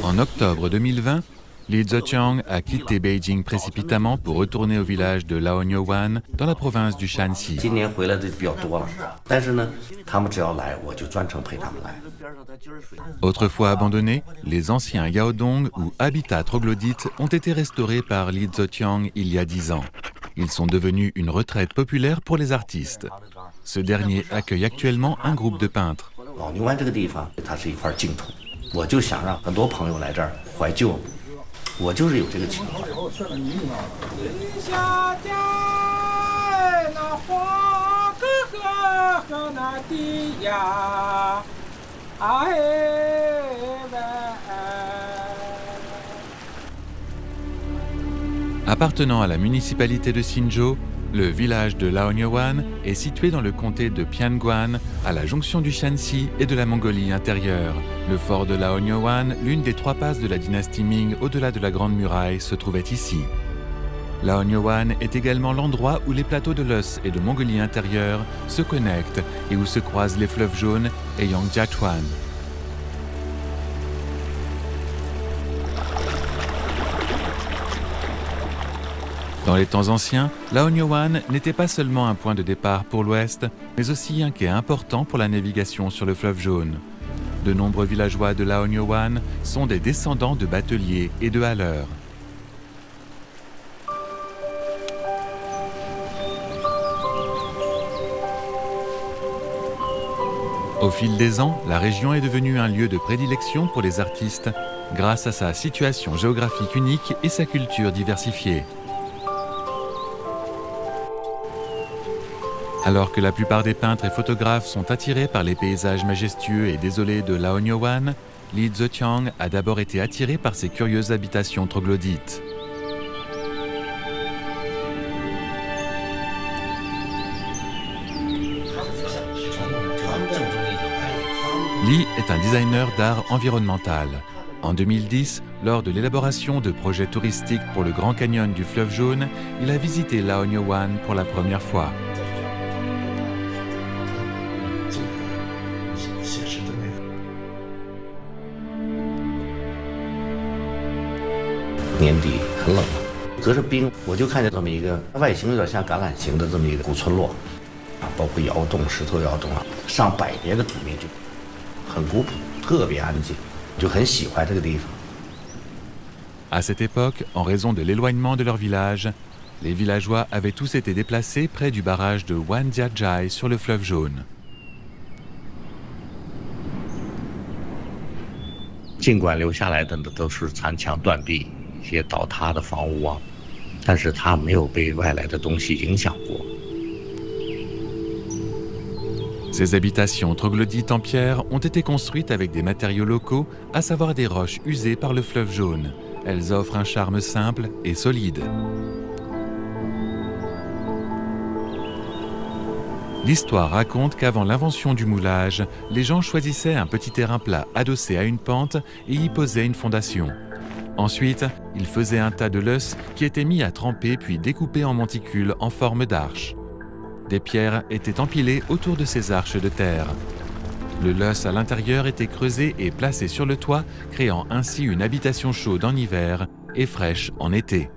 En octobre 2020, Li Ziqiang a quitté Beijing précipitamment pour retourner au village de Laonyowan dans la province du Shanxi. Autrefois abandonnés, les anciens Yaodong ou habitats troglodytes ont été restaurés par Li Ziqiang il y a 10 ans. Ils sont devenus une retraite populaire pour les artistes. Ce dernier accueille actuellement un groupe de peintres. Appartenant à la municipalité de Xinzhou, le village de Laonyowan est situé dans le comté de Pianguan, à la jonction du Shanxi et de la Mongolie intérieure. Le fort de Laonyowan, l'une des 3 passes de la dynastie Ming au-delà de la Grande Muraille, se trouvait ici. Laonyowan est également l'endroit où les plateaux de l'Eus et de Mongolie intérieure se connectent et où se croisent les fleuves jaunes et Yangjiachuan. Dans les temps anciens, Laonyowan n'était pas seulement un point de départ pour l'ouest, mais aussi un quai important pour la navigation sur le fleuve jaune. De nombreux villageois de Laonyowan sont des descendants de bateliers et de haleurs. Au fil des ans, la région est devenue un lieu de prédilection pour les artistes grâce à sa situation géographique unique et sa culture diversifiée. Alors que la plupart des peintres et photographes sont attirés par les paysages majestueux et désolés de Laonyowan, Li Ziqiang a d'abord été attiré par ces curieuses habitations troglodytes. Li est un designer d'art environnemental. En 2010, lors de l'élaboration de projets touristiques pour le Grand Canyon du fleuve jaune, il a visité Laonyowan pour la première fois. À cette époque, en raison de l'éloignement de leur village, les villageois avaient tous été déplacés près du barrage de Wanjiajai sur le fleuve jaune. 尽管留下来的都是残墙断壁、一些倒塌的房屋啊，但是它没有被外来的东西影响过。 Ces habitations troglodytes en pierre ont été construites avec des matériaux locaux, à savoir des roches usées par le fleuve jaune. Elles offrent un charme simple et solide. L'histoire raconte qu'avant l'invention du moulage, les gens choisissaient un petit terrain plat adossé à une pente et y posaient une fondation. Ensuite, ils faisaient un tas de l'œuf qui était mis à tremper puis découpé en monticules en forme d'arche. Des pierres étaient empilées autour de ces arches de terre. Le l'œuf à l'intérieur était creusé et placé sur le toit, créant ainsi une habitation chaude en hiver et fraîche en été.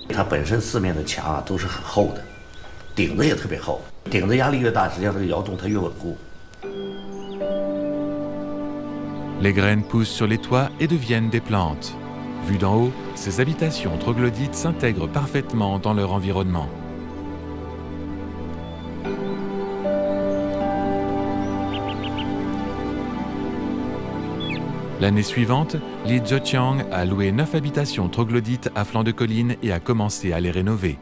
它本身四面的墙啊都是很厚的，顶子也特别厚，顶子压力越大，实际上这个窑洞它越稳固。 Les graines poussent sur les toits et deviennent des plantes. Vues d'en haut, ces habitations troglodytes s'intègrent parfaitement dans leur environnement. L'année suivante, Li Ziqiang a loué 9 habitations troglodytes à flanc de colline et a commencé à les rénover.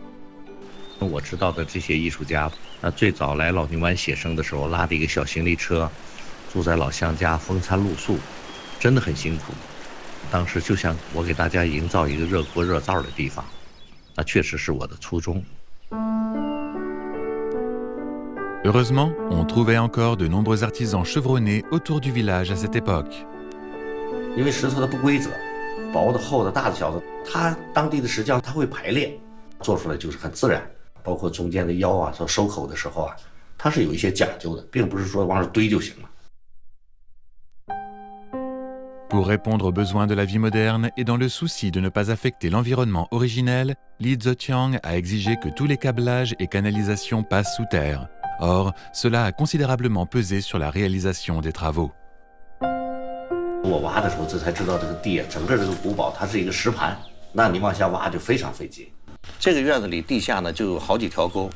我知道的这些艺术家，最早来老牛湾写生的时候，拉着一个小行李车，住在老乡家，风餐露宿，真的很辛苦。当时就想我给大家营造一个热锅热灶的地方，那确实是我的初衷。 Heureusement, on trouvait encore de nombreux artisans chevronnés autour du village à cette époque. 因为石头它不规则，薄的、厚的、大的、小的，它当地的石匠它会排列，做出来就是很自然。包括中间的腰啊，说收口的时候啊，它是有一些讲究的，并不是说往上堆就行了。Pour répondre aux besoins de la vie moderne et dans le souci de ne pas affecter l'environnement originel, Li Zetiang a exigé que tous les câblages et canalisations passent sous terre. Or, cela a considérablement pesé sur la réalisation des travaux. 我挖的时候，这才知道这个地啊，整个这个古堡它是一个石盘，那你往下挖就非常费劲。这个院子里地下呢就有好几条沟。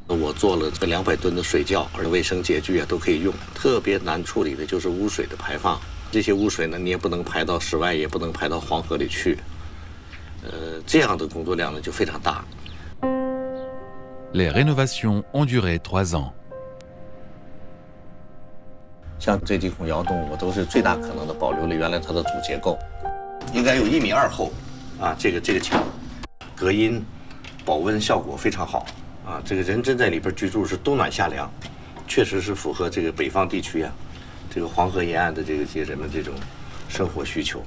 我做了这200吨的水窖，而卫生洁具啊都可以用。特别难处理的就是污水的排放。 这些污水呢，你也不能排到室外，也不能排到黄河里去。这样的工作量呢就非常大。Les rénovations ont duré 3 ans. 像这几孔窑洞，我都是最大可能的保留了原来它的主结构，应该有1.2米厚啊。这个墙，隔音、保温效果非常好啊。这个人真在里边居住是冬暖夏凉，确实是符合这个北方地区啊。 这个黄河沿岸的这些人们这种生活需求。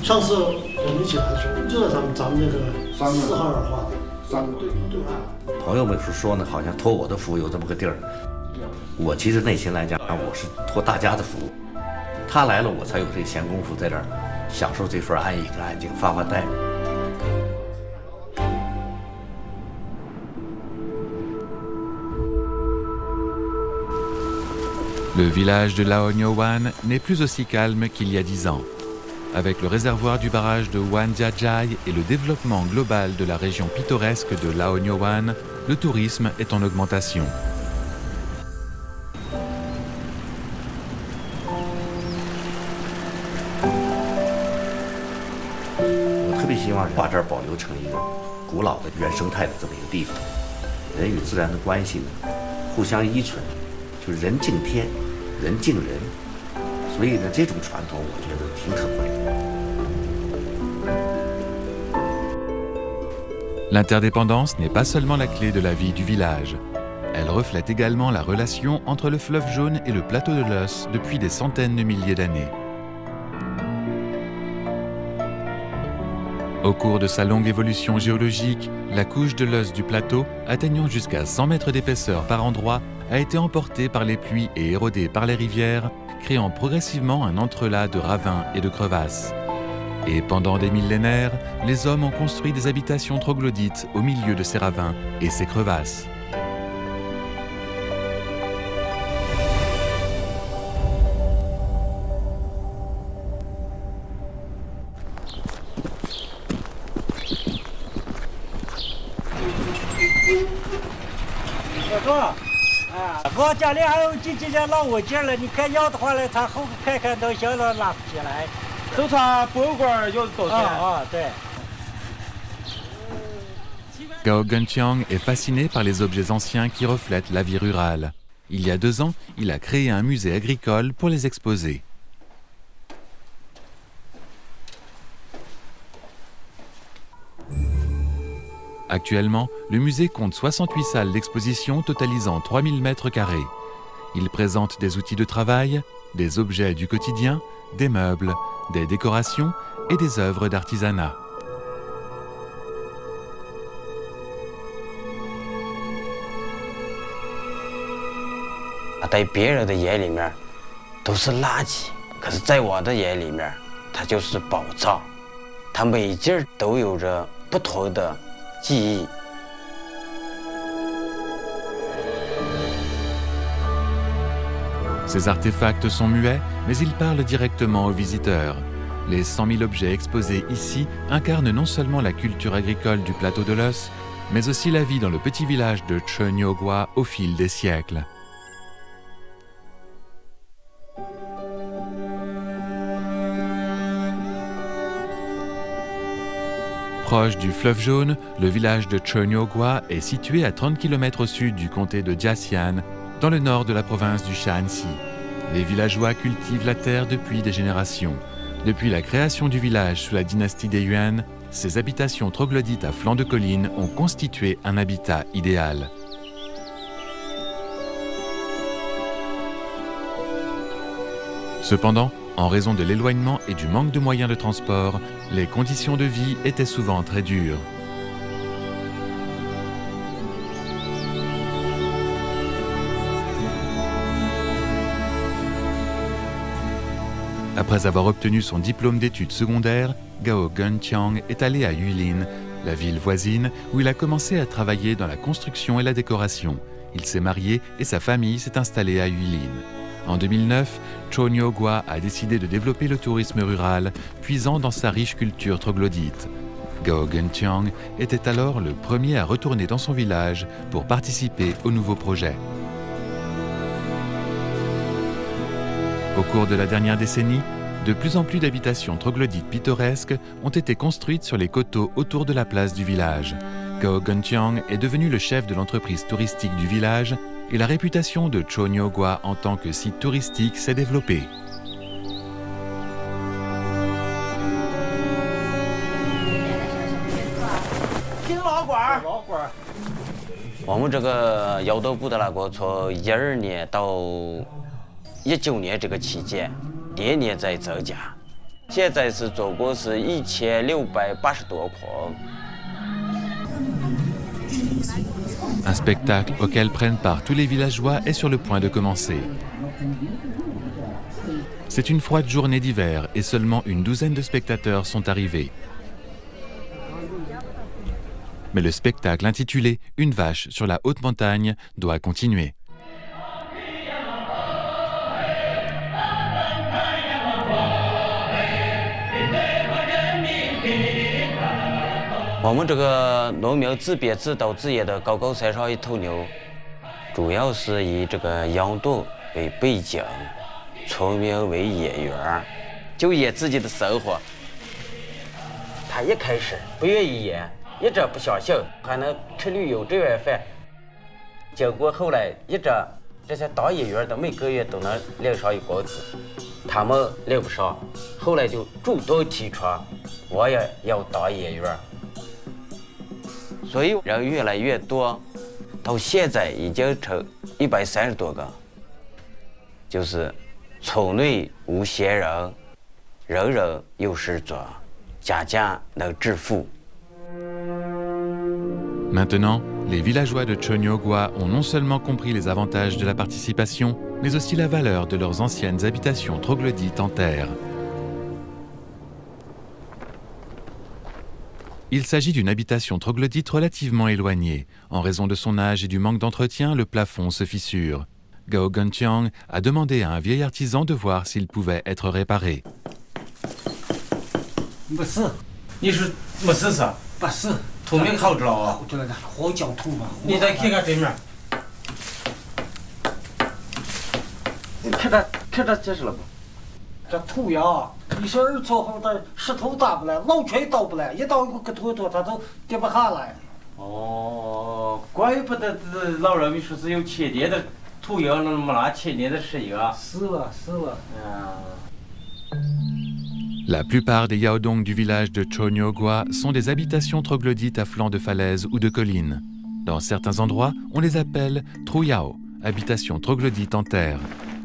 上次我们一起来的时候，就在咱们那个4号院画的3个对岸。朋友们是说呢，好像托我的福有这么个地儿。我其实内心来讲，我是托大家的福。他来了，我才有这个闲工夫在这儿享受这份安逸跟安静，发发呆。 Le village de Laonyowan n'est plus aussi calme qu'il y a 10 ans. Avec le réservoir du barrage de Wanjiajai et le développement global de la région pittoresque de Laonyowan, le tourisme est en augmentation. 我特别希望把这儿保留成一个古老的原生态的这么一个地方，人与自然的关系呢，互相依存，就是人敬天。 人敬人，所以呢，这种传统我觉得挺可贵的。L'interdépendance n'est pas seulement la clé de la vie du village. Elle reflète également la relation entre le fleuve Jaune et le plateau de l'Oss depuis des centaines de milliers d'années. Au cours de sa longue évolution géologique, la couche de l'Oss du plateau, atteignant jusqu'à 100 mètres d'épaisseur par endroit, a été emportée par les pluies et érodée par les rivières, créant progressivement un entrelac de ravins et de crevasses. Et pendant des millénaires, les hommes ont construit des habitations troglodytes au milieu de ces ravins et ces crevasses. Gao Genqiang est fasciné par les objets anciens qui reflètent la vie rurale. Il y a 2 ans, il a créé un musée agricole pour les exposer. Actuellement, le musée compte 68 salles d'exposition totalisant 3000 mètres carrés. Il présente des outils de travail, des objets du quotidien, des meubles, des décorations et des œuvres d'artisanat. Dans 别人的眼里面都是垃圾，可是在我的眼里面，它就是宝藏。它每一件都有着不同的记忆。 Ces artefacts sont muets, mais ils parlent directement aux visiteurs. Les 100 000 objets exposés ici incarnent non seulement la culture agricole du plateau de l'Oss, mais aussi la vie dans le petit village de Chenyogwa au fil des siècles. Proche du fleuve Jaune, le village de Chenyogwa est situé à 30 km au sud du comté de Jiaxian, dans le nord de la province du Shaanxi. Les villageois cultivent la terre depuis des générations. Depuis la création du village sous la dynastie des Yuan, ces habitations troglodytes à flanc de colline ont constitué un habitat idéal. Cependant, En raison de l'éloignement et du manque de moyens de transport, les conditions de vie étaient souvent très dures. Après avoir obtenu son diplôme d'études secondaires, Gao Guanqiang est allé à Yulin, la ville voisine, où il a commencé à travailler dans la construction et la décoration. Il s'est marié et sa famille s'est installée à Yulin. En 2009, Cho Nyo-gwa a décidé de développer le tourisme rural, puisant dans sa riche culture troglodyte. Gao Guanqiang était alors le premier à retourner dans son village pour participer au nouveau projet. Au cours de la dernière décennie, de plus en plus d'habitations troglodytes pittoresques ont été construites sur les coteaux autour de la place du village. Gao Guanqiang est devenu le chef de l'entreprise touristique du village et la réputation de Cho Nyo-gwa en tant que site touristique s'est développée. 我们这个窑豆部的那个，从12年到19年这个期间，年年在增加。现在是总共是1680多筐。 Un spectacle auquel prennent part tous les villageois est sur le point de commencer. C'est une froide journée d'hiver et seulement une douzaine de spectateurs sont arrivés. Mais le spectacle intitulé « Une vache sur la haute montagne » doit continuer. 我们这个农民自编自导自演的高高山上一头牛，主要是以这个杨洞为背景，村民为演员，就演自己的生活。他一开始不愿意演，一直不相信还能吃旅游这碗饭。结果后来一直这些当演员的每个月都能领上一工资，他们领不上，后来就主动提出我也要当演员。 所以人越来越多，到现在已经成130多个。就是村内无闲人，人人有事做，家家能致富。 Maintenant, les villageois de Cho Nyo-gwa ont non seulement compris les avantages de la participation, mais aussi la valeur de leurs anciennes habitations troglodytes en terre. Il s'agit d'une habitation troglodyte relativement éloignée. En raison de son âge et du manque d'entretien, le plafond se fissure. Gao Guanqiang a demandé à un vieil artisan de voir s'il pouvait être réparé. 没事，你是没事噻？不是，土没好着了啊？好着了，火浇土嘛。你再看看对面，看着结实了不？ 这土呀，一小二撮后的石头打不来，老拳倒不来，一倒一个土多，它都跌不下来。哦，怪不得这老人们说是有千年的土窑，那么那千年的石窑。是了，是了。La plupart des yaodong du village de Cho Nyo-gwa sont des habitations troglodytes à flanc de falaise ou de collines. Dans certains endroits, on les appelle truyao, habitations troglodytes en terre.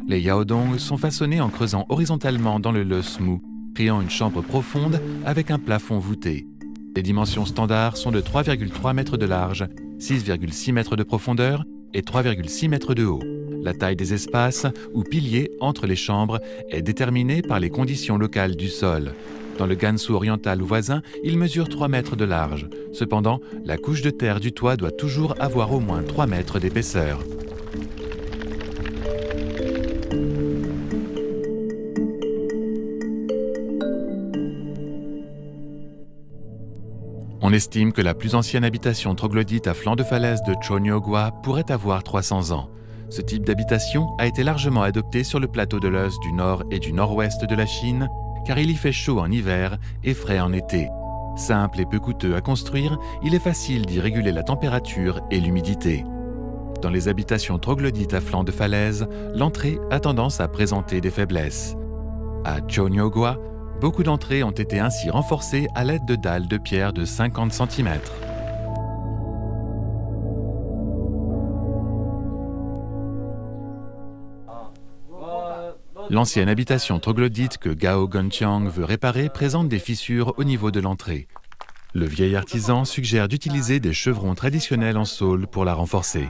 Les yaodong sont façonnés en creusant horizontalement dans le loess mou, créant une chambre profonde avec un plafond voûté. Les dimensions standards sont de 3,3 mètres de large, 6,6 mètres de profondeur et 3,6 mètres de haut. La taille des espaces ou piliers entre les chambres est déterminée par les conditions locales du sol. Dans le Gansu oriental voisin, il mesure 3 mètres de large. Cependant, la couche de terre du toit doit toujours avoir au moins 3 mètres d'épaisseur. On estime que la plus ancienne habitation troglodyte à flanc de falaise de Cho Nyo-gwa pourrait avoir 300 ans. Ce type d'habitation a été largement adopté sur le plateau de l'Eus du nord et du nord-ouest de la Chine, car il y fait chaud en hiver et frais en été. Simple et peu coûteux à construire, il est facile d'y réguler la température et l'humidité. Dans les habitations troglodytes à flanc de falaise, l'entrée a tendance à présenter des faiblesses. À Cho Nyo-gwa, beaucoup d'entrées ont été ainsi renforcées à l'aide de dalles de pierre de 50 cm. L'ancienne habitation troglodyte que Gao Gongqiang veut réparer présente des fissures au niveau de l'entrée. Le vieil artisan suggère d'utiliser des chevrons traditionnels en saule pour la renforcer.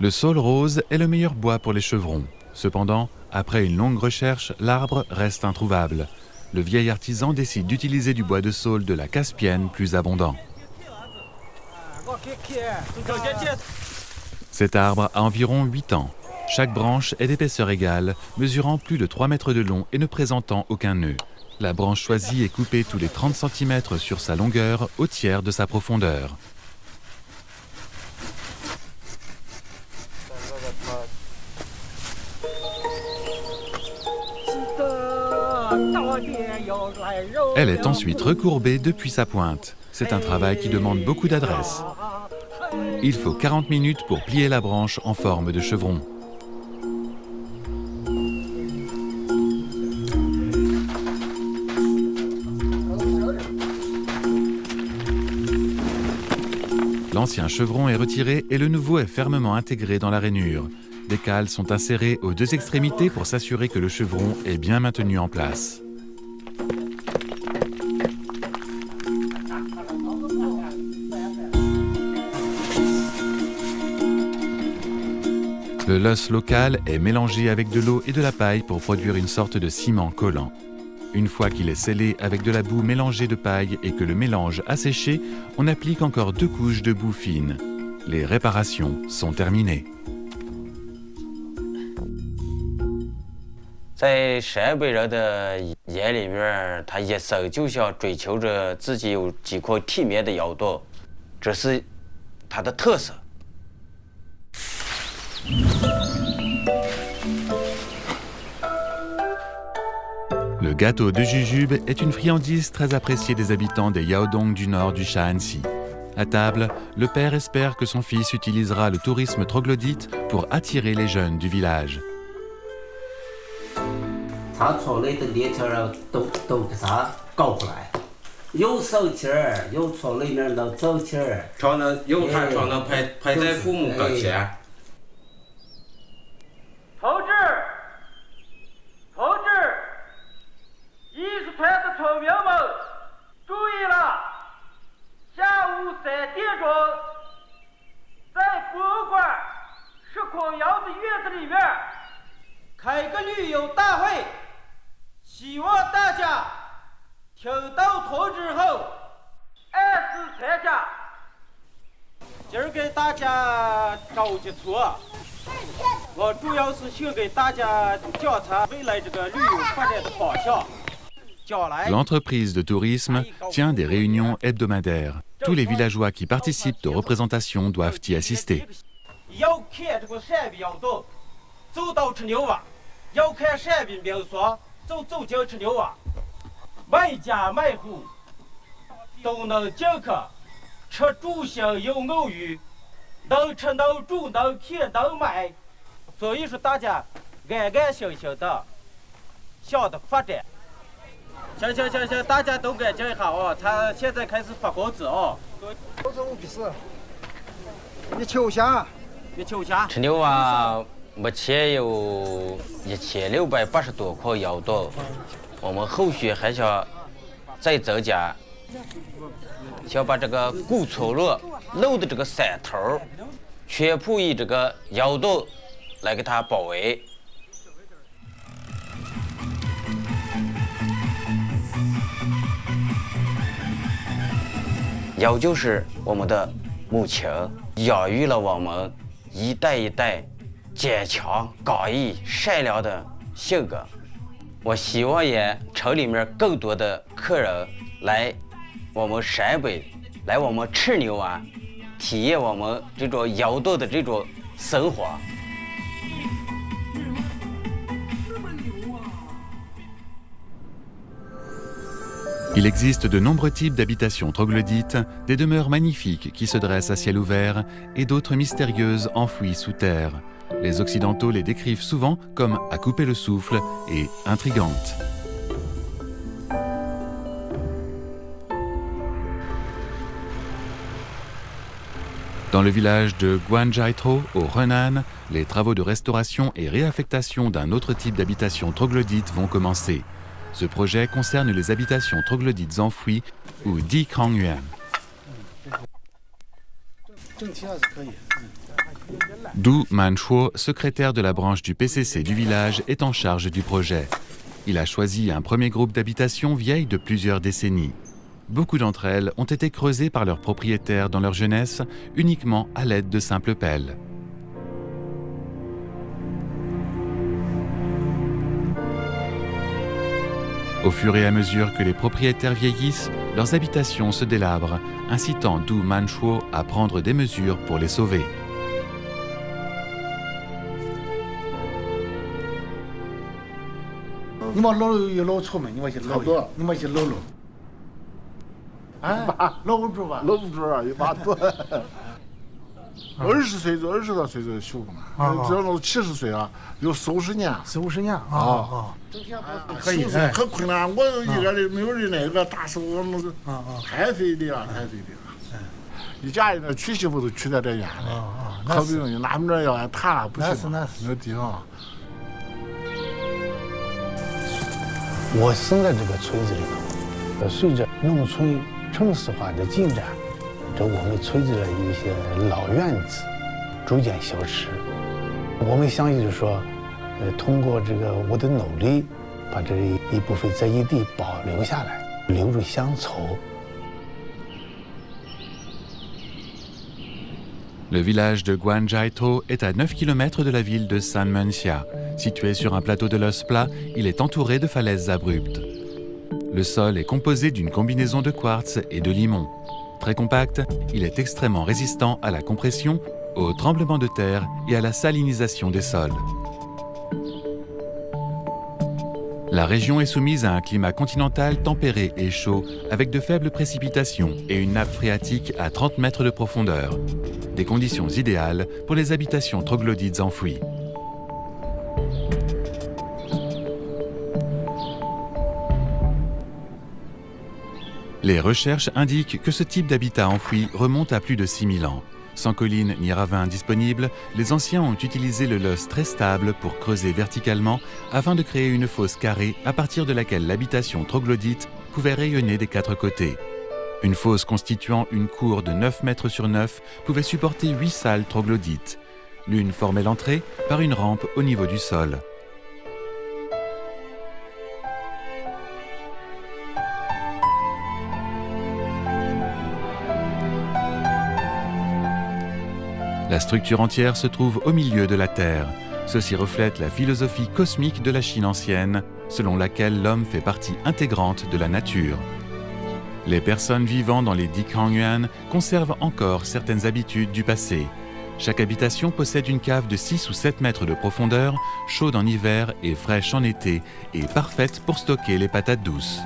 Le saule rose est le meilleur bois pour les chevrons. Cependant, après une longue recherche, l'arbre reste introuvable. Le vieil artisan décide d'utiliser du bois de saule de la Caspienne plus abondant. Cet arbre a environ 8 ans. Chaque branche est d'épaisseur égale, mesurant plus de 3 mètres de long et ne présentant aucun nœud. La branche choisie est coupée tous les 30 cm sur sa longueur, au tiers de sa profondeur. Elle est ensuite recourbée depuis sa pointe. C'est un travail qui demande beaucoup d'adresse. Il faut 40 minutes pour plier la branche en forme de chevron. L'ancien chevron est retiré et le nouveau est fermement intégré dans la rainure. Des cales sont insérées aux deux extrémités pour s'assurer que le chevron est bien maintenu en place. Le loess local est mélangé avec de l'eau et de la paille pour produire une sorte de ciment collant. Une fois qu'il est scellé avec de la boue mélangée de paille et que le mélange a séché, on applique encore 2 couches de boue fine. Les réparations sont terminées. 在陕北人的眼里面，他一生就想追求着自己有几块体面的腰刀，这是他的特色。 Le gâteau de jujube est une friandise très appréciée des habitants des Yaodong du nord du Shaanxi. À table, le père espère que son fils utilisera le tourisme troglodyte pour attirer les jeunes du village. 他村里的年轻人都给他搞过来，有手气儿，有村里面能走气儿，常能有他常能排在父母跟前。同志，艺术团的村民们注意了，下午3点钟，在博物馆石孔窑的院子里面开个旅游大会。 希望大家听到通知后按时参加。今儿给大家搞一出，我主要是想给大家讲查未来这个旅游发展的方向。 L'entreprise de tourisme tient des réunions hebdomadaires. Tous les villageois qui participent aux représentations doivent y assister. 要看这个陕北窑洞，走到吃牛蛙；要看陕北民俗。 走进吃牛蛙，每家每户都能进客，吃住行有偶遇，能吃能住能看能买，所以说大家安安心心的想着发展。行，大家都安静一下啊！他现在开始发工资啊！都是54，你求下。吃牛蛙。 目前有1680多块窑洞，我们后续还想再增加，想把这个古村落路的这个山头全部以这个窑洞来给它包围。窑就是我们的母亲，养育了我们一代一代。 坚强、刚毅、善良的性格，我希望也城里面更多的客人来我们陕北，来我们赤牛湾，体验我们这种窑洞的这种生活。Il existe de nombreux types d'habitations troglodytes, des demeures magnifiques qui se dressent à ciel ouvert et d'autres mystérieuses enfouies sous terre. Les Occidentaux les décrivent souvent comme à couper le souffle et intrigantes. Dans le village de Guanjaitou, au Henan, les travaux de restauration et réaffectation d'un autre type d'habitation troglodyte vont commencer. Ce projet concerne les habitations troglodytes enfouies ou Dikhangyuan. Du Manchuo, secrétaire de la branche du PCC du village, est en charge du projet. Il a choisi un premier groupe d'habitations vieilles de plusieurs décennies. Beaucoup d'entre elles ont été creusées par leurs propriétaires dans leur jeunesse, uniquement à l'aide de simples pelles. Au fur et à mesure que les propriétaires vieillissent, leurs habitations se délabrent, incitant Du Manchuo à prendre des mesures pour les sauver.20岁到20多岁就修嘛，只要到70岁啊，有40年。40年啊！可以，可困难。我一个的没有人那个大师傅，太费力了，太费力了。一家人娶媳妇都娶在这院里，可不容易。那们这要俺谈了不行，没有地方。我生在这个村子里头，随着农村城市化的进展，这我们村子的一些老院子逐渐消失。我们相信就是说，通过这个我的努力，把这一部分在地保留下来，留住乡愁。Le village de Guanjaitou est à 9 km de la ville de Sanmenxia. Situé sur un plateau de l'os plat, il est entouré de falaises abruptes. Le sol est composé d'une combinaison de quartz et de limon. Très compact, il est extrêmement résistant à la compression, aux tremblements de terre et à la salinisation des sols. La région est soumise à un climat continental tempéré et chaud, avec de faibles précipitations et une nappe phréatique à 30 mètres de profondeur. Des conditions idéales pour les habitations troglodytes enfouies. Les recherches indiquent que ce type d'habitat enfoui remonte à plus de 6000 ans. Sans collines ni ravins disponibles, les anciens ont utilisé le loess très stable pour creuser verticalement afin de créer une fosse carrée à partir de laquelle l'habitation troglodyte pouvait rayonner des 4 côtés. Une fosse constituant une cour de 9 mètres sur 9 pouvait supporter 8 salles troglodytes. L'une formait l'entrée par une rampe au niveau du sol. La structure entière se trouve au milieu de la Terre. Ceci reflète la philosophie cosmique de la Chine ancienne, selon laquelle l'homme fait partie intégrante de la nature. Les personnes vivant dans les Dikhangyuan conservent encore certaines habitudes du passé. Chaque habitation possède une cave de 6 ou 7 mètres de profondeur, chaude en hiver et fraîche en été, et parfaite pour stocker les patates douces.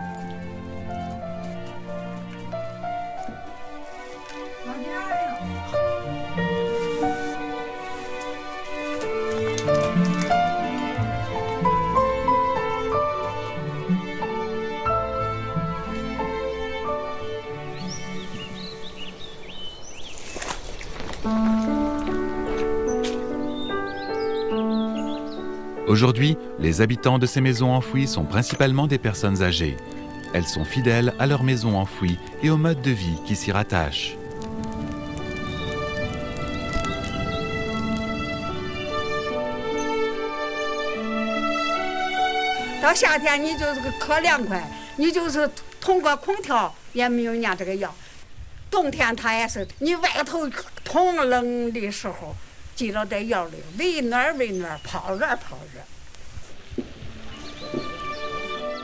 Aujourd'hui, les habitants de ces maisons enfouies sont principalement des personnes âgées. Elles sont fidèles à leur maison enfouie et au mode de vie qui s'y rattache. Dans夏天你就是个可凉快，你就是通过空调也没有人家这个要。冬天它也是，你外头通冷的时候，记着在窑里为暖，泡热。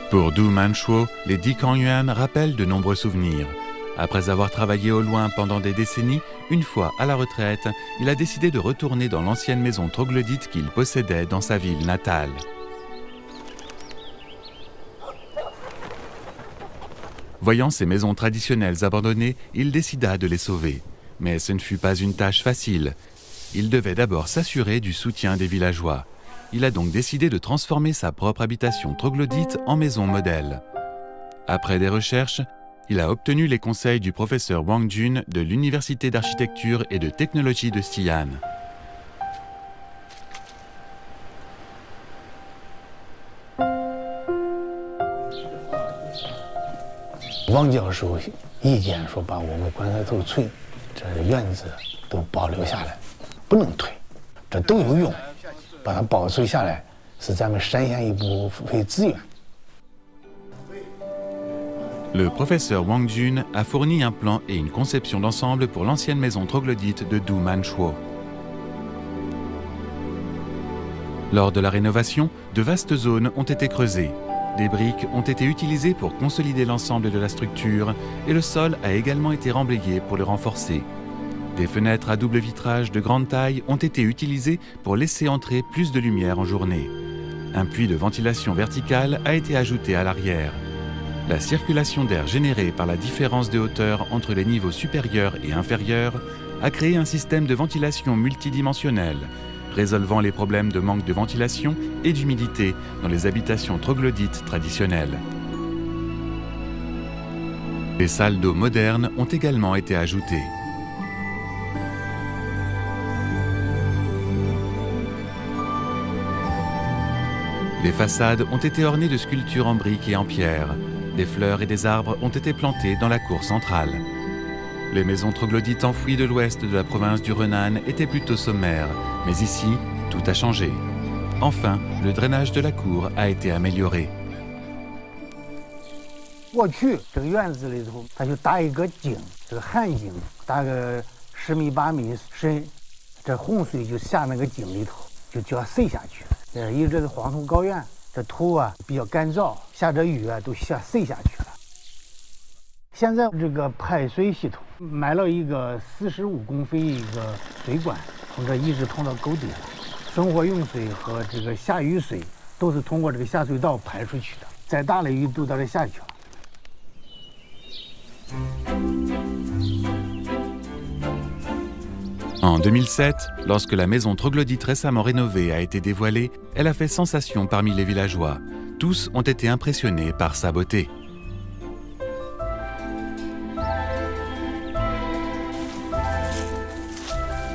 Pour Du Manchuo, les Dikhangyuan rappellent de nombreux souvenirs. Après avoir travaillé au loin pendant des décennies, une fois à la retraite, il a décidé de retourner dans l'ancienne maison troglodyte qu'il possédait dans sa ville natale. Voyant ces maisons traditionnelles abandonnées, il décida de les sauver. Mais ce ne fut pas une tâche facile. Il devait d'abord s'assurer du soutien des villageois. Il a donc décidé de transformer sa propre habitation troglodyte en maison modèle. Après des recherches, il a obtenu les conseils du professeur Wang Jun de l'Université d'architecture et de technologie de Xi'an.王教授意见说，把我们棺材头村这院子都保留下来，不能退，这都有用，把它保存下来是咱们山县一部分资源。 Le professeur Wang Jun a fourni un plan et une conception d'ensemble pour l'ancienne maison troglodyte de Du Manchuo. Lors de la rénovation, de vastes zones ont été creusées. Des briques ont été utilisées pour consolider l'ensemble de la structure et le sol a également été remblayé pour le renforcer. Des fenêtres à double vitrage de grande taille ont été utilisées pour laisser entrer plus de lumière en journée. Un puits de ventilation verticale a été ajouté à l'arrière. La circulation d'air générée par la différence de hauteur entre les niveaux supérieurs et inférieurs a créé un système de ventilation multidimensionnel, résolvant les problèmes de manque de ventilation et d'humidité dans les habitations troglodytes traditionnelles. Des salles d'eau modernes ont également été ajoutées. Les façades ont été ornées de sculptures en briques et en pierre. Des fleurs et des arbres ont été plantés dans la cour centrale. Les maisons troglodytes enfouies de l'ouest de la province du Renan étaient plutôt sommaires, mais ici, tout a changé. Enfin, le drainage de la cour a été amélioré. 过去这个院子里头，它就搭一个井，这个旱井，搭个10米8米深，这洪水就下那个井里头，就要渗下去了。因为这是黄土高原，这土啊比较干燥，下着雨啊都渗下去了。现在这个排水系统买了一个45公分一个水管，从这一直通到沟底了。生活用水和这个下雨水都是通过这个下水道排出去的，再大的雨都到这下去了。 En 2007, lorsque la maison troglodyte récemment rénovée a été dévoilée, elle a fait sensation parmi les villageois. Tous ont été impressionnés par sa beauté.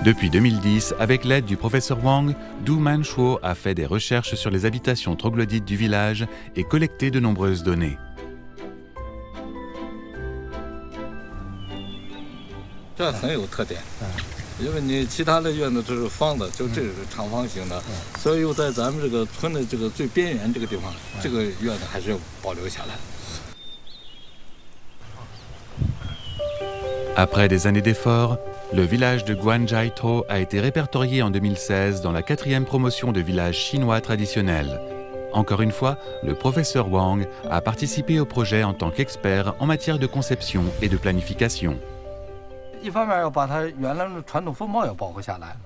Depuis 2010, avec l'aide du professeur Wang, Du Manchuo a fait des recherches sur les habitations troglodytes du village et collecté de nombreuses données. 这很有特点，因为你其他的院子都是方的，就这个长方形的，所以又在咱们这个村的这个最边缘这个地方，这个院子还是要保留下来。 Après des années d'efforts, le village de Guanzhaitou a été répertorié en 2016 dans la 4e promotion de village chinois traditionnel. Encore une fois, le professeur Wang a participé au projet en tant qu'expert en matière de conception et de planification. 一方面要把它原来的传统风貌要保护下来，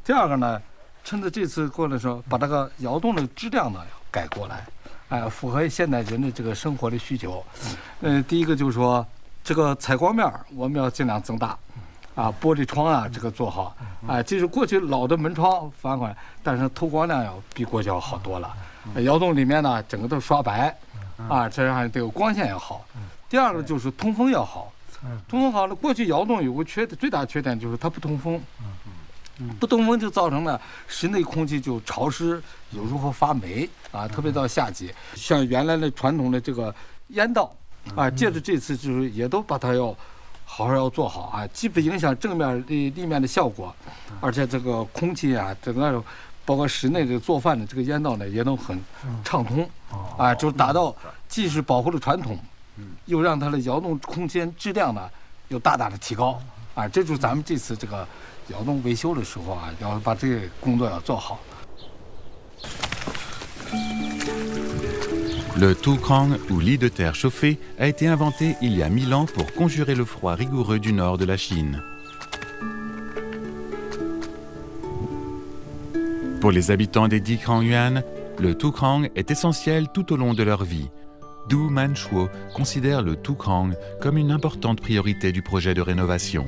第二个呢，趁着这次过来的时候，把这个窑洞的质量呢改过来，符合现代人的这个生活的需求。第一个就是说，这个采光面我们要尽量增大，玻璃窗啊这个做好，就是过去老的门窗翻过来，但是透光量要比过去要好多了。窑洞里面呢，整个都刷白，这样这个光线要好。第二个就是通风要好。 通风好了，过去窑洞有个最大缺点就是它不通风，不通风就造成了室内空气就潮湿，有时候发霉特别到夏季，像原来的传统的这个烟道借着这次就是也都把它要好好要做好既不影响正面立面的效果，而且这个空气整个包括室内的做饭的这个烟道呢也都很畅通就达到既是保护了传统。 又让它的窑洞空间质量呢，又大大的提高这就是咱们这次这个窑洞维修的时候要把这个工作要做好。Le Tukrang, ou lit de terre chauffé, a été inventé il y a 1000 ans pour conjurer le froid rigoureux du nord de la Chine. Pour les habitants des Dikrangyuan, le Tukrang est essentiel tout au long de leur vie. Du Manchuo considère le Tukrang comme une importante priorité du projet de rénovation.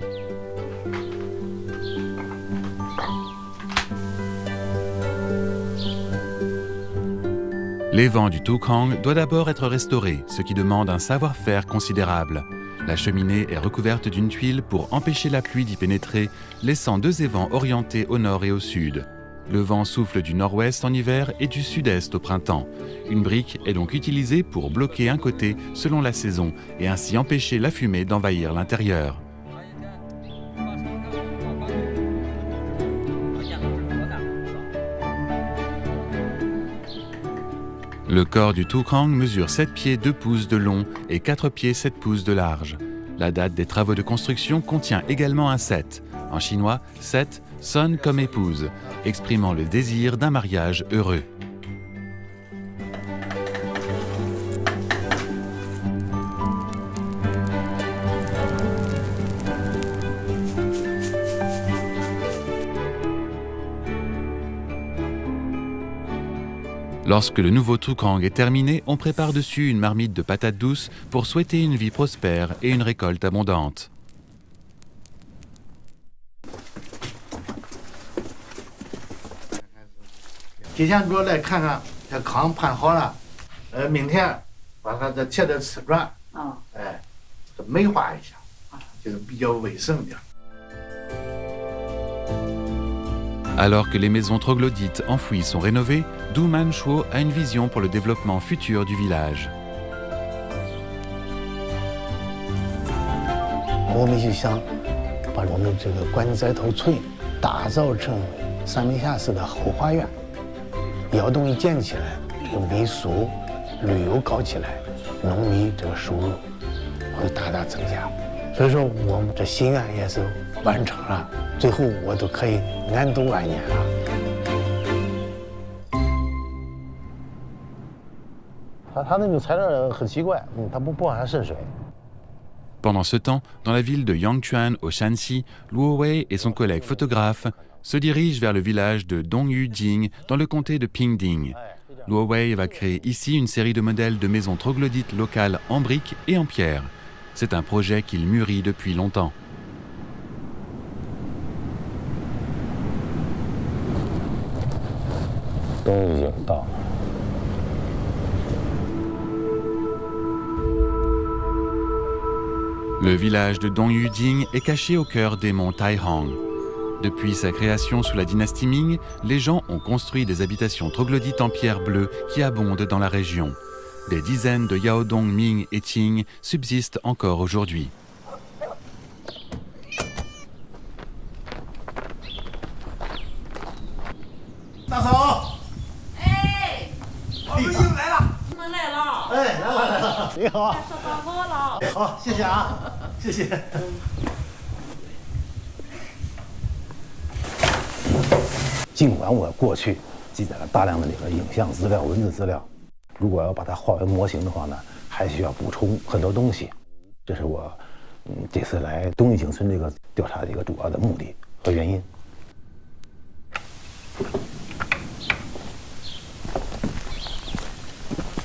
L'évent du Tukrang doit d'abord être restauré, ce qui demande un savoir-faire considérable. La cheminée est recouverte d'une tuile pour empêcher la pluie d'y pénétrer, laissant 2 évents orientés au nord et au sud. Le vent souffle du nord-ouest en hiver et du sud-est au printemps. Une brique est donc utilisée pour bloquer un côté selon la saison et ainsi empêcher la fumée d'envahir l'intérieur. Le corps du Tukrang mesure 7 pieds 2 pouces de long et 4 pieds 7 pouces de large. La date des travaux de construction contient également un 7. En chinois, 7 sonne comme épouse, exprimant le désir d'un mariage heureux. Lorsque le nouveau Tukrang est terminé, on prépare dessus une marmite de patates douces pour souhaiter une vie prospère et une récolte abondante. 提前过来看看这糠盘好了，明天把它这切的瓷砖，美化一下，就是比较卫生点。 Alors que les maisons troglodytes enfouies sont rénovées, Du Manchuo a une vision pour le développement futur du village. 我们就想把我们这个关寨头村打造成三门峡式的后花园，窑洞一建起来，这个民宿、旅游搞起来，农民这个收入会大大增加。所以说，我们这心愿也是完成了，最后我都可以安度晚年了。它那个材料很奇怪，它不往下渗水。 Pendant ce temps, dans la ville de Yangchuan au Shanxi, Luo Wei et son collègue photographe se dirigent vers le village de Dongyujing dans le comté de Pingding. Luo Wei va créer ici une série de modèles de maisons troglodytes locales en briques et en pierre. C'est un projet qu'il mûrit depuis longtemps. Le village de Dongyujing est caché au cœur des monts Taihang. Depuis sa création sous la dynastie Ming, les gens ont construit des habitations troglodytes en pierre bleue qui abondent dans la région. Des dizaines de yaodong Ming et Qing subsistent encore aujourd'hui. « 尽管我过去记载了大量的这个影像资料、文字资料，如果要把它化为模型的话呢，还需要补充很多东西。这是我这次来东义井村这个调查的一个主要的目的和原因。”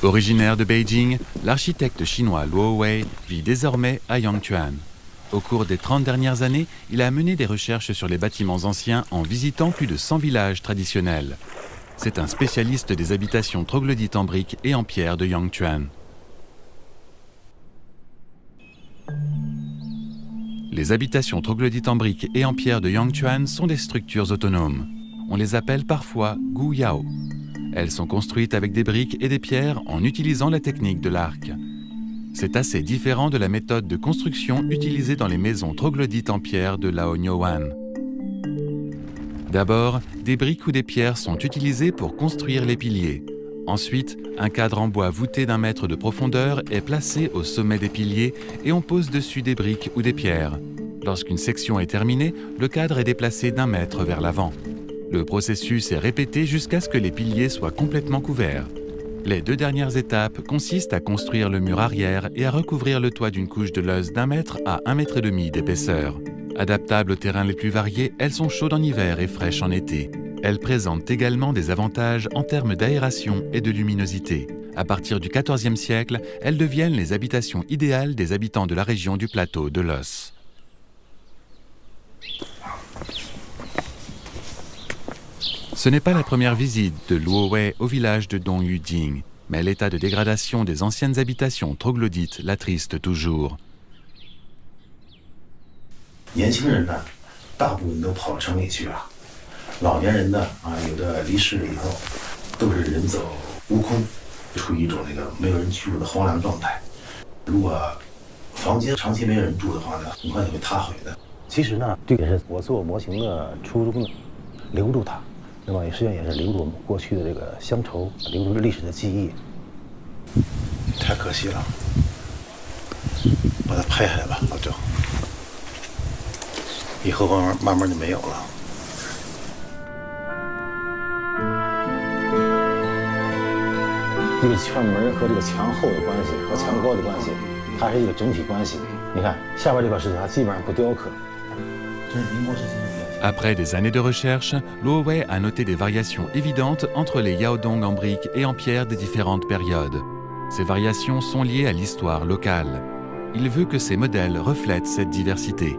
Originaire de Beijing, l'architecte chinois Luo Wei vit désormais à Yangchuan. Au cours des 30 dernières années, il a mené des recherches sur les bâtiments anciens en visitant plus de 100 villages traditionnels. C'est un spécialiste des habitations troglodytes en briques et en pierre de Yangchuan. Les habitations troglodytes en briques et en pierre de Yangchuan sont des structures autonomes. On les appelle parfois Gu Yao. Elles sont construites avec des briques et des pierres en utilisant la technique de l'arc. C'est assez différent de la méthode de construction utilisée dans les maisons troglodytes en pierre de Laonyowan. D'abord, des briques ou des pierres sont utilisées pour construire les piliers. Ensuite, un cadre en bois voûté d'1 mètre de profondeur est placé au sommet des piliers et on pose dessus des briques ou des pierres. Lorsqu'une section est terminée, le cadre est déplacé d'1 mètre vers l'avant. Le processus est répété jusqu'à ce que les piliers soient complètement couverts. Les 2 dernières étapes consistent à construire le mur arrière et à recouvrir le toit d'une couche de l'os d'1 mètre à 1,5 mètre d'épaisseur. Adaptables aux terrains les plus variés, elles sont chaudes en hiver et fraîches en été. Elles présentent également des avantages en termes d'aération et de luminosité. À partir du XIVe siècle, elles deviennent les habitations idéales des habitants de la région du plateau de l'Os. Ce n'est pas la première visite de Luo Wei au village de Dongyujing, mais l'état de dégradation des anciennes habitations troglodytes l'attriste toujours. 年轻人呢，大部分都跑到城里去了，老年人呢，有的离世了以后，都是人走屋空，处于一种没有人居住的荒凉状态。如果房间长期没有人住的话呢，很快就会塌毁的。其实呢，这也是我做模型的初衷呢，留住它，那么实际上也是留住我们过去的这个乡愁，留住历史的记忆。太可惜了，把它拍下来吧，老郑。 以后慢慢就没有了。这个圈门和这个墙厚的关系和墙高的关系，它是一个整体关系。你看下边这块石头，它基本上不雕刻。这是民国时期的。 Après des années de recherche, Luo Wei a noté des variations évidentes entre les yaodong en briques et en pierre des différentes périodes. Ces variations sont liées à l'histoire locale. Il veut que ces modèles reflètent cette diversité.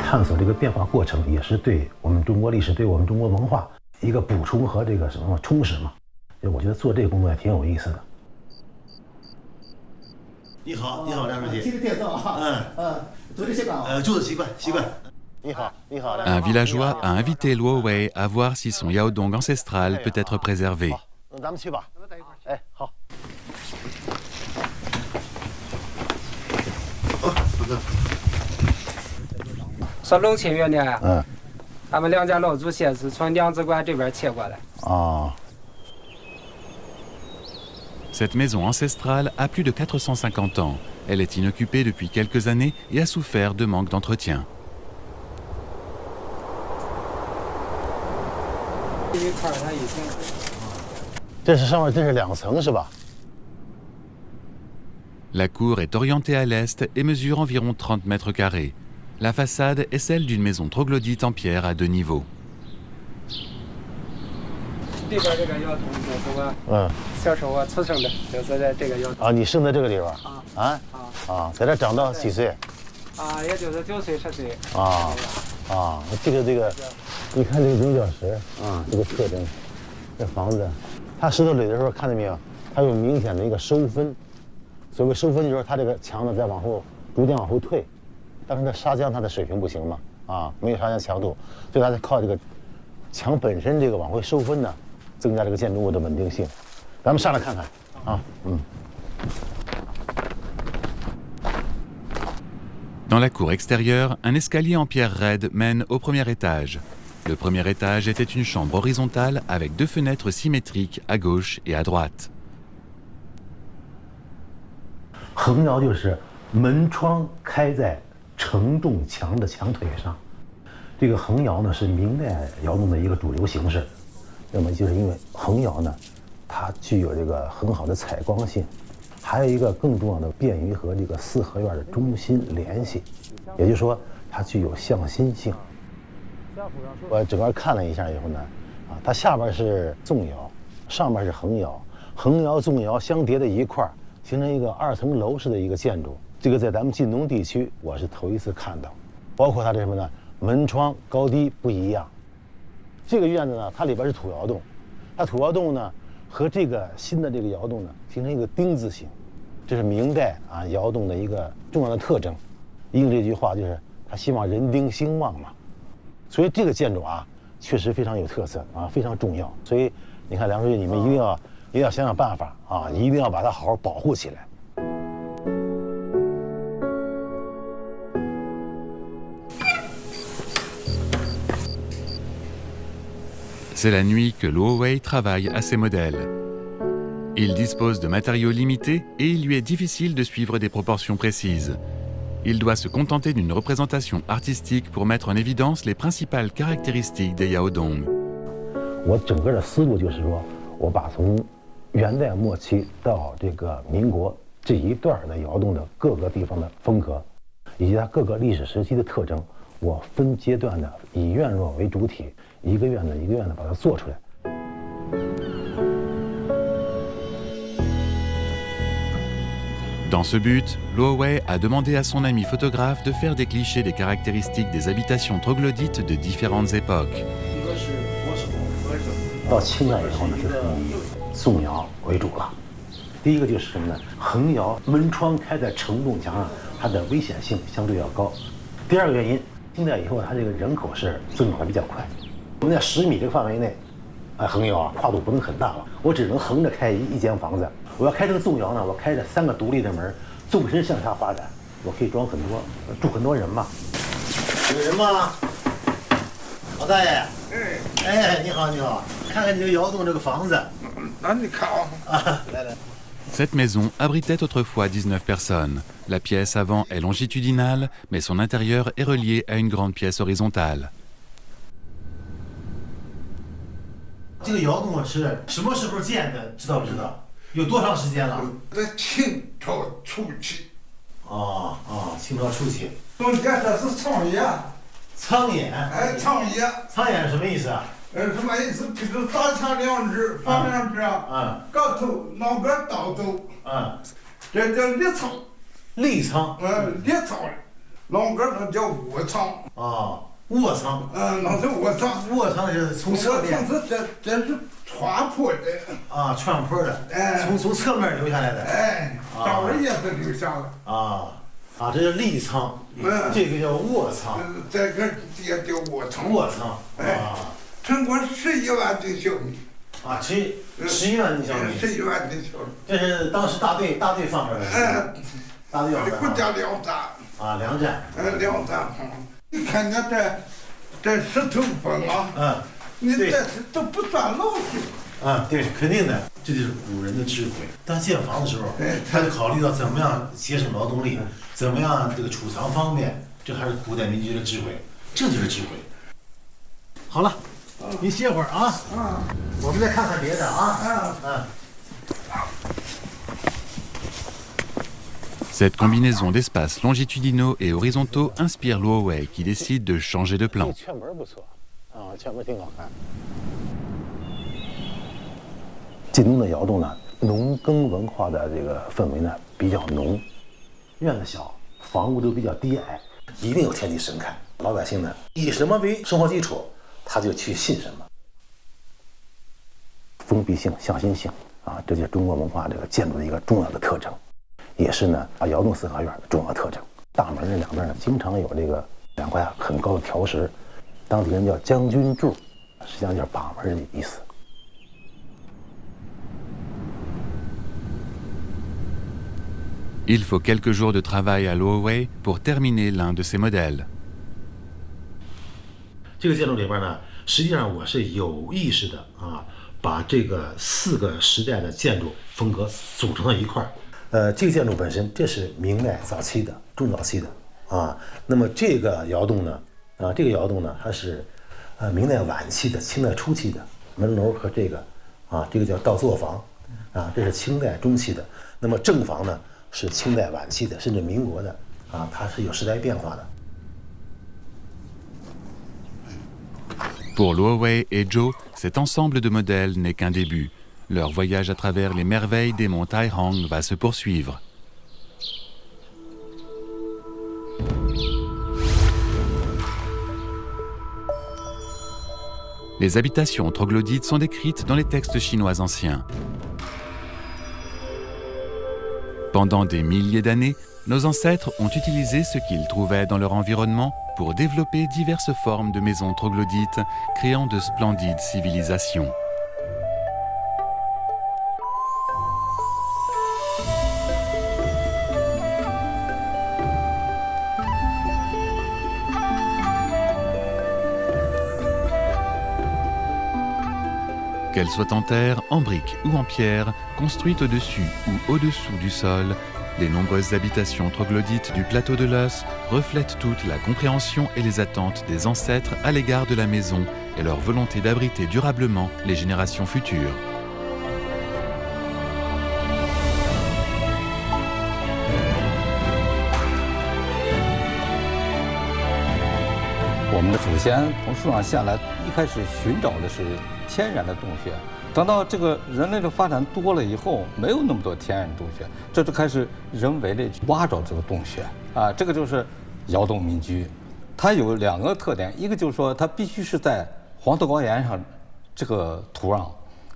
探索这个变化过程，也是对我们中国历史、对我们中国文化一个补充和这个什么充实嘛。我觉得做这个工作也挺有意思的。你好，你好，梁书记。这个电造啊，做这习惯做的习惯。你好，你好。Un villageois a invité Luo Wei à voir si son yaodong ancestral peut être préservé. 那咱们去吧。哎，好。说龙庆元年，他们两家老祖先是从娘子关这边迁过来。Cette maison ancestrale a plus de 450 ans. Elle est inoccupée depuis quelques années et a souffert de manque d'entretien. 这一块它已经，这是上面这是2层是吧？ La cour est orientée à l'est et mesure environ 30 mètres carrés. La façade est celle d'une maison troglodyte en pierre à 2 niveaux. 这边这个窑洞就是我，小时候我出生的，就是在这个窑洞。你生在这个地方？在这长到几岁？也就是9岁10岁。这个，你看这个菱角石这个特征，这房子，它石头垒的时候看到没有？它有明显的一个收分。所谓收分，就是它这个墙呢在逐渐往后退。 但是它砂浆它的水平不行嘛，没有砂浆强度，所以它得靠这个墙本身这个往回收分呢，增加这个建筑物的稳定性。咱们上来看看啊。Dans la cour extérieure, un escalier en pierre raide mène au premier étage. Le premier étage était une chambre horizontale avec 2 fenêtres symétriques à gauche et à droite. 横窑就是门窗开在 承重墙的墙腿上，这个横窑呢是明代窑洞的一个主流形式。那么就是因为横窑呢，它具有这个很好的采光性，还有一个更重要的便于和这个4合院的中心联系，也就是说它具有向心性。我整个看了一下以后呢，它下边是纵窑，上边是横窑，横窑纵窑相叠在一块儿，形成一个2层楼式的一个建筑。 这个在咱们晋东地区，我是头一次看到，包括它这什么呢？门窗高低不一样。这个院子呢，它里边是土窑洞，它土窑洞呢和这个新的这个窑洞呢形成一个丁字形，这是明代窑洞的一个重要的特征。应这句话就是他希望人丁兴旺嘛，所以这个建筑确实非常有特色非常重要。所以你看梁书记，你们一定要想想办法一定要把它好好保护起来。 C'est la nuit que Luo Wei travaille à ses modèles. Il dispose de matériaux limités et il lui est difficile de suivre des proportions précises. Il doit se contenter d'une représentation artistique pour mettre en évidence les principales caractéristiques des yaodong. 我整个的思路就是说，我把从元代末期到这个民国这一段的窑洞的各个地方的风格，以及它各个历史时期的特征，我分阶段的以院落为主体，一个院子一个院子把它做出来。 Dans ce but, Luo Wei a demandé à son ami photographe de faire des clichés des caractéristiques des habitations troglodytes de différentes époques. 到清代以后呢，就是以宋窑为主了。第一个就是什么呢？横窑门窗开在承重墙上，它的危险性相对要高。第二个原因，清代以后它这个人口是增长的比较快。我们在10米这个范围内，横窑跨度不能很大了，我只能横着开一间房子。 我要开这个纵窑呢，我开着3个独立的门，纵深向下发展，我可以装很多，住很多人嘛。有人吗？老大爷。哎，你好，你好，看看你这个窑洞这个房子。那你看啊。来来。 Cette maison abritait autrefois 19 personnes. La pièce avant est longitudinale, mais son intérieur est relié à une grande pièce horizontale. 这个窑洞是什么时候建的？知道不知道？ 有多长时间了？在清朝初期。清朝初期。中间这是苍眼。苍眼。哎，苍眼。苍眼什么意思啊？什么意思？就是大前2指，放2指啊。高头脑边倒头。这叫立苍。立苍。立苍。脑边那叫卧苍。卧苍。那是卧苍。卧苍是从侧面。这是。 穿坡的穿坡的，从侧面留下来的，当然也是留下了。这是立苍，这个叫卧苍，这个也叫卧苍。卧苍，成过11万的小米。11万的小米。11万的小米。这是当时大队放这儿的。大队放这儿。国家粮站。粮站。粮站。你看见这石头缝啊。 你这都不算老实。对，肯定的，这就是古人的智慧。当建房的时候，他就考虑到怎么样节省劳动力，怎么样这个储藏方便，这还是古代民居的智慧，这就是智慧。好了，你歇会儿啊。我们再看看别的啊。Cette combinaison d'espaces longitudinaux et horizontaux inspire Luo Wei qui décide de changer de plan. 前面挺好看。晋东的窑洞呢，农耕文化的这个氛围呢比较浓，院子小，房屋都比较低矮，一定有天地神龛。老百姓呢以什么为生活基础，他就去信什么。封闭性、向心性这就是中国文化这个建筑的一个重要的特征，也是呢窑洞4合院的重要特征。大门这两边呢，经常有这个2块很高的条石。 当地人叫将军柱，实际上就是把门的意思。Il faut quelques jours de travail à Luo Wei pour terminer l'un de ces modèles. 这个建筑里边呢，实际上我是有意识的把这个4个时代的建筑风格组成到一块儿。这个建筑本身这是明代早期的、中早期的那么这个窑洞呢？ 这个窑洞呢，它是明代晚期的、清代初期的门楼和这个叫倒座房这是清代中期的。那么正房呢是清代晚期的，甚至民国的它是有时代变化的。 Pour Luo Wei et Zhou, cet ensemble de modèles n'est qu'un début. Leur voyage à travers les merveilles des monts Taihang va se poursuivre. Les habitations troglodytes sont décrites dans les textes chinois anciens. Pendant des milliers d'années, nos ancêtres ont utilisé ce qu'ils trouvaient dans leur environnement pour développer diverses formes de maisons troglodytes, créant de splendides civilisations. Qu'elles soient en terre, en briques ou en pierre, construites au-dessus ou au-dessous du sol, les nombreuses habitations troglodytes du plateau de l'Oss reflètent toute la compréhension et les attentes des ancêtres à l'égard de la maison et leur volonté d'abriter durablement les générations futures. 我们的祖先从树上下来，一开始寻找的是天然的洞穴，等到这个人类的发展多了以后，没有那么多天然洞穴，这就开始人为的挖找这个洞穴啊，这个就是窑洞民居。它有2个特点，一个就是说它必须是在黄土高原上这个土壤、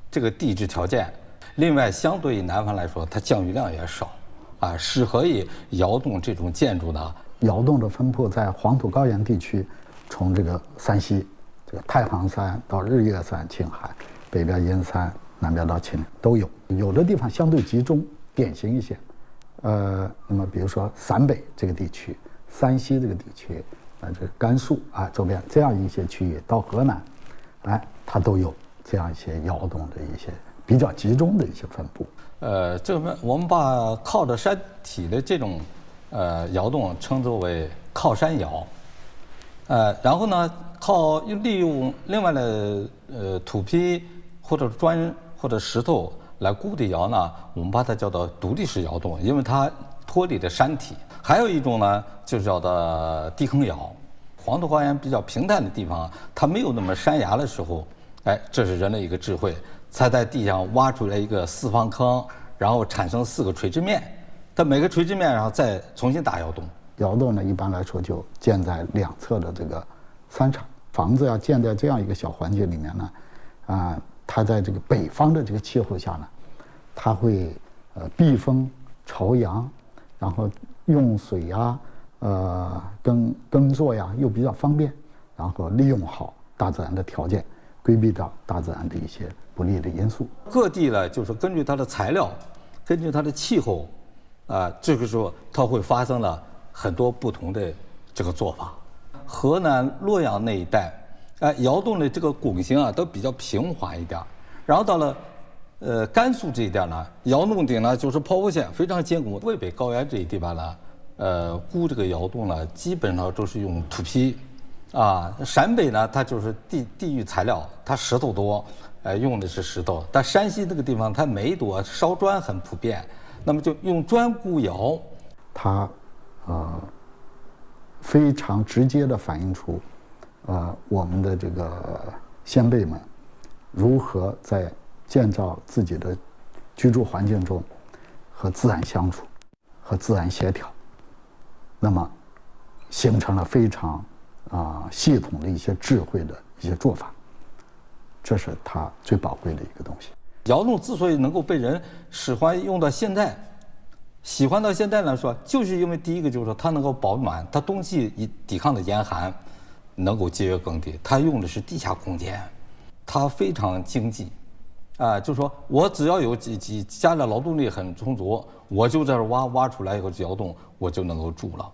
这个地质条件，另外相对于南方来说，它降雨量也少，啊，适合于窑洞这种建筑呢。窑洞的分布在黄土高原地区，从这个山西这个太行山到日月山、青海，北边阴山，南边到秦岭都有。有的地方相对集中，典型一些。那么比如说陕北这个地区、山西这个地区，这甘肃啊周边这样一些区域，到河南，哎，它都有这样一些窑洞的一些比较集中的一些分布。这个我们把靠着山体的这种窑洞称作为靠山窑。然后呢，利用另外的土坯或者砖或者石头来固定窑呢，我们把它叫做独立式窑洞，因为它脱离了山体。还有一种呢，就叫做地坑窑。黄土高原比较平坦的地方，它没有那么山崖的时候，哎，这是人的一个智慧，才在地上挖出来一个4方坑，然后产生4个垂直面，在每个垂直面上再重新打窑洞。窑洞呢，一般来说就建在2侧的这个山场。房子要建在这样一个小环境里面呢，它在这个北方的这个气候下呢，它会避风朝阳，然后用水呀、耕作呀又比较方便，然后利用好大自然的条件，规避掉大自然的一些不利的因素。各地呢，就是根据它的材料，根据它的气候，这个时候它会发生了很多不同的这个做法。河南洛阳那一带，窑洞的这个拱形啊都比较平缓一点，然后到了甘肃这一带呢，窑洞顶呢就是抛物线，非常坚固。渭北高原这一地方呢，估这个窑洞呢基本上都是用土坯，陕北呢它就是地域材料，它石头多，用的是石头。但山西这个地方它煤多，烧砖很普遍，那么就用砖固窑。它非常直接地反映出，我们的这个先辈们如何在建造自己的居住环境中和自然相处、和自然协调，那么形成了非常系统的一些智慧的一些做法，这是它最宝贵的一个东西。窑洞之所以能够被人喜欢用到现在。喜欢到现在来说，就是因为第一个就是说它能够保暖，它冬季抵抗的严寒，能够节约耕地。它用的是地下空间，它非常经济，就是说我只要有家的劳动力很充足，我就在这挖出来一个窑洞，我就能够住了。